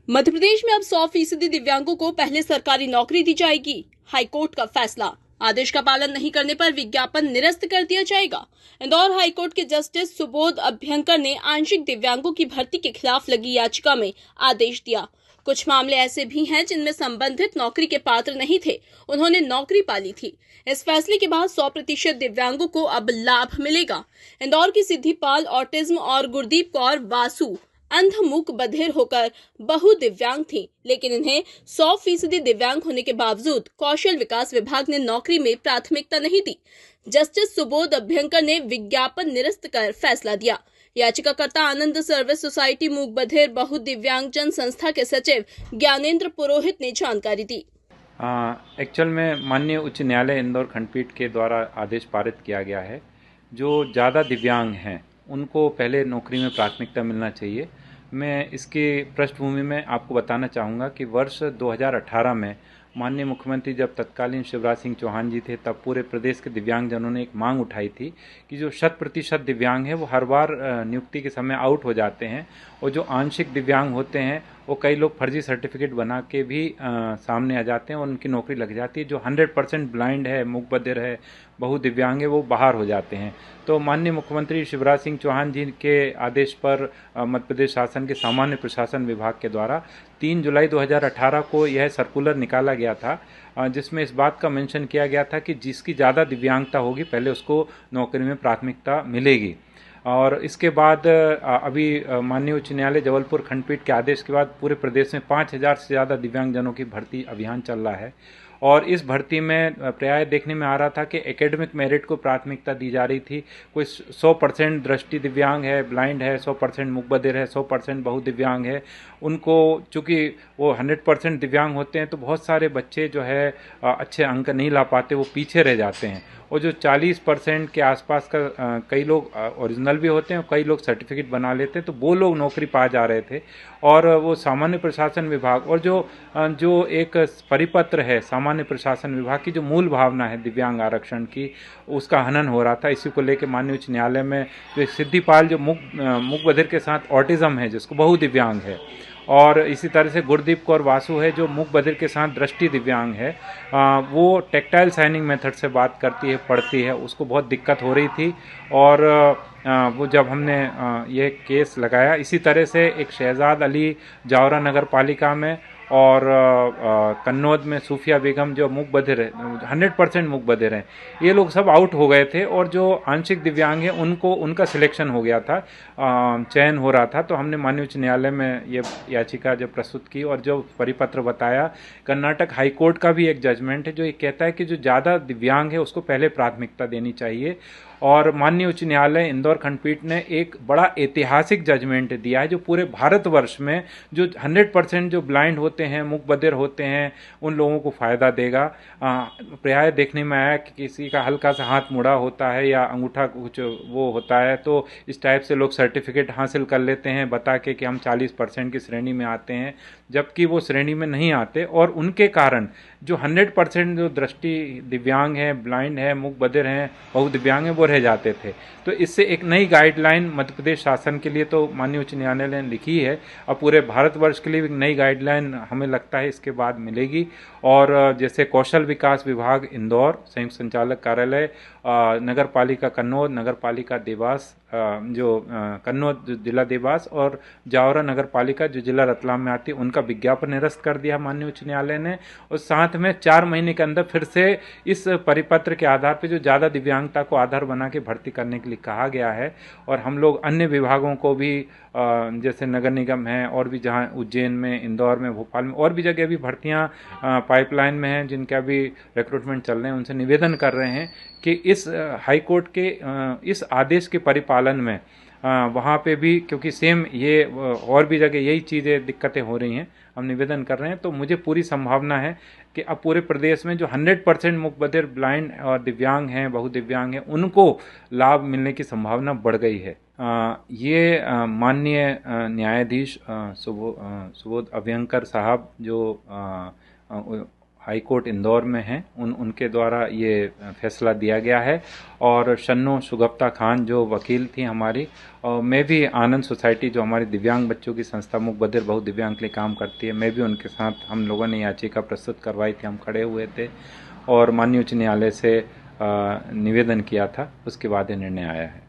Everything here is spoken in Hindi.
मध्य प्रदेश में अब 100% दिव्यांगों को पहले सरकारी नौकरी दी जाएगी। हाईकोर्ट का फैसला, आदेश का पालन नहीं करने पर विज्ञापन निरस्त कर दिया जाएगा। इंदौर हाईकोर्ट के जस्टिस सुबोध अभ्यंकर ने आंशिक दिव्यांगों की भर्ती के खिलाफ लगी याचिका में आदेश दिया। कुछ मामले ऐसे भी हैं जिनमें संबंधित नौकरी के पात्र नहीं थे, उन्होंने नौकरी पाली थी। इस फैसले के बाद 100% दिव्यांगों को अब लाभ मिलेगा। इंदौर की सिद्धि पाल ऑटिज्म और गुरदीप कौर वासु अंध मूक बधिर होकर बहु दिव्यांग थी, लेकिन इन्हें 100% दिव्यांग होने के बावजूद कौशल विकास विभाग ने नौकरी में प्राथमिकता नहीं दी। जस्टिस सुबोध अभ्यंकर ने विज्ञापन निरस्त कर फैसला दिया। याचिकाकर्ता आनंद सर्विस सोसाइटी मूक बधिर बहु दिव्यांगजन संस्था के सचिव ज्ञानेंद्र पुरोहित ने जानकारी दी। एक्चुअल में माननीय उच्च न्यायालय इंदौर खंडपीठ के द्वारा आदेश पारित किया गया है। जो ज़्यादा दिव्यांग हैं उनको पहले नौकरी में प्राथमिकता मिलना चाहिए। मैं इसकी पृष्ठभूमि में आपको बताना चाहूँगा कि वर्ष 2018 में माननीय मुख्यमंत्री जब तत्कालीन शिवराज सिंह चौहान जी थे, तब पूरे प्रदेश के दिव्यांगजनों ने एक मांग उठाई थी कि जो 100% दिव्यांग है वो हर बार नियुक्ति के समय आउट हो जाते हैं, और जो आंशिक दिव्यांग होते हैं वो कई लोग फर्जी सर्टिफिकेट बना के भी सामने आ जाते हैं और उनकी नौकरी लग जाती है। जो 100% ब्लाइंड है, मूक बधिर है, बहु दिव्यांग है, वो बाहर हो जाते हैं। तो माननीय मुख्यमंत्री शिवराज सिंह चौहान जी के आदेश पर मध्य प्रदेश शासन के सामान्य प्रशासन विभाग के द्वारा 3 जुलाई 2018 को यह सर्कुलर निकाला गया था, जिसमें इस बात का मेंशन किया गया था कि जिसकी ज़्यादा दिव्यांगता होगी पहले उसको नौकरी में प्राथमिकता मिलेगी। और इसके बाद अभी माननीय उच्च न्यायालय जबलपुर खंडपीठ के आदेश के बाद पूरे प्रदेश में 5,000 से ज़्यादा दिव्यांगजनों की भर्ती अभियान चल रहा है। और इस भर्ती में प्राय देखने में आ रहा था कि एकेडमिक मेरिट को प्राथमिकता दी जा रही थी। कोई 100% दृष्टि दिव्यांग है, ब्लाइंड है, 100% मूक बधिर है, 100% बहु दिव्यांग है, उनको चूँकि वो 100% दिव्यांग होते हैं तो बहुत सारे बच्चे जो है अच्छे अंक नहीं ला पाते, वो पीछे रह जाते हैं। और जो 40% के आसपास का कई लोग ओरिजिनल भी होते हैं और कई लोग सर्टिफिकेट बना लेते हैं, तो वो लोग नौकरी पा जा रहे थे। और वो सामान्य प्रशासन विभाग और जो एक परिपत्र है सामान्य प्रशासन विभाग की, जो मूल भावना है दिव्यांग आरक्षण की, उसका हनन हो रहा था। इसी को लेकर माननीय उच्च न्यायालय में जो सिद्धिपाल जो मूक बधिर के साथ ऑटिज्म है, जिसको बहु दिव्यांग है, और इसी तरह से गुरदीप कौर वासु है जो मूक बधिर के साथ दृष्टि दिव्यांग है, वो टेक्टाइल साइनिंग मेथड से बात करती है, पढ़ती है, उसको बहुत दिक्कत हो रही थी। और वो जब हमने ये केस लगाया, इसी तरह से एक शहजाद अली जावरा नगर पालिका में और कन्नौज में सूफिया बेगम जो मूक बधिर है, 100% मूक बधिर हैं, ये लोग सब आउट हो गए थे। और जो आंशिक दिव्यांग हैं उनका सिलेक्शन हो गया था, चयन हो रहा था। तो हमने माननीय उच्च न्यायालय में ये याचिका जब प्रस्तुत की और जो परिपत्र बताया, कर्नाटक हाईकोर्ट का भी एक जजमेंट है जो ये कहता है कि जो ज़्यादा दिव्यांग है उसको पहले प्राथमिकता देनी चाहिए। और माननीय उच्च न्यायालय इंदौर खंडपीठ ने एक बड़ा ऐतिहासिक जजमेंट दिया है, जो पूरे भारतवर्ष में जो 100% जो ब्लाइंड होते हैं, मूक बधिर होते हैं, उन लोगों को फ़ायदा देगा। प्राय देखने में आया कि किसी का हल्का सा हाथ मुड़ा होता है या अंगूठा कुछ वो होता है, तो इस टाइप से लोग सर्टिफिकेट हासिल कर लेते हैं बता के कि हम 40% की श्रेणी में आते हैं, जबकि वो श्रेणी में नहीं आते। और उनके कारण जो 100% जो दृष्टि दिव्यांग है, ब्लाइंड है, मूक बधिर हैं, बहु दिव्यांग हैं, वो रह जाते थे। तो इससे एक नई गाइडलाइन मध्य प्रदेश शासन के लिए तो माननीय उच्च न्यायालय ने लिखी है, और पूरे भारतवर्ष के लिए एक नई गाइडलाइन हमें लगता है इसके बाद मिलेगी। और जैसे कौशल विकास विभाग इंदौर, संयुक्त संचालक कार्यालय, नगर पालिका कन्नौज, नगर पालिका देवास, कन्नौज जिला देवास, और जावरा नगर पालिका जो जिला रतलाम में आती है, उनका विज्ञापन निरस्त कर दिया माननीय उच्च न्यायालय ने। और साथ में 4 महीने के अंदर फिर से इस परिपत्र के आधार पर जो ज़्यादा दिव्यांगता को आधार बना के भर्ती करने के लिए कहा गया है। और हम लोग अन्य विभागों को भी जैसे नगर निगम है और भी, जहाँ उज्जैन में, इंदौर में, भोपाल में और भी जगह भी भर्तियाँ पाइपलाइन में हैं जिनका भी रिक्रूटमेंट चल रहे हैं, उनसे निवेदन कर रहे हैं कि इस हाई कोर्ट के इस आदेश के परिपालन में वहाँ पे भी, क्योंकि सेम ये और भी जगह यही चीज़ें दिक्कतें हो रही हैं, हम निवेदन कर रहे हैं। तो मुझे पूरी संभावना है कि अब पूरे प्रदेश में जो 100% मूक बधिर, ब्लाइंड और दिव्यांग हैं, बहु दिव्यांग हैं, उनको लाभ मिलने की संभावना बढ़ गई है। ये माननीय न्यायाधीश सुबोध अभ्यंकर साहब जो हाई कोर्ट इंदौर में हैं उनके द्वारा ये फैसला दिया गया है। और शन्नो सुगप्ता खान जो वकील थी हमारी, और मैं भी आनंद सोसाइटी जो हमारी दिव्यांग बच्चों की संस्था मूक बधिर बहु दिव्यांग के लिए काम करती है, मैं भी उनके साथ हम लोगों ने याचिका प्रस्तुत करवाई थी, हम खड़े हुए थे और माननीय उच्च न्यायालय से निवेदन किया था, उसके बाद ये निर्णय आया है।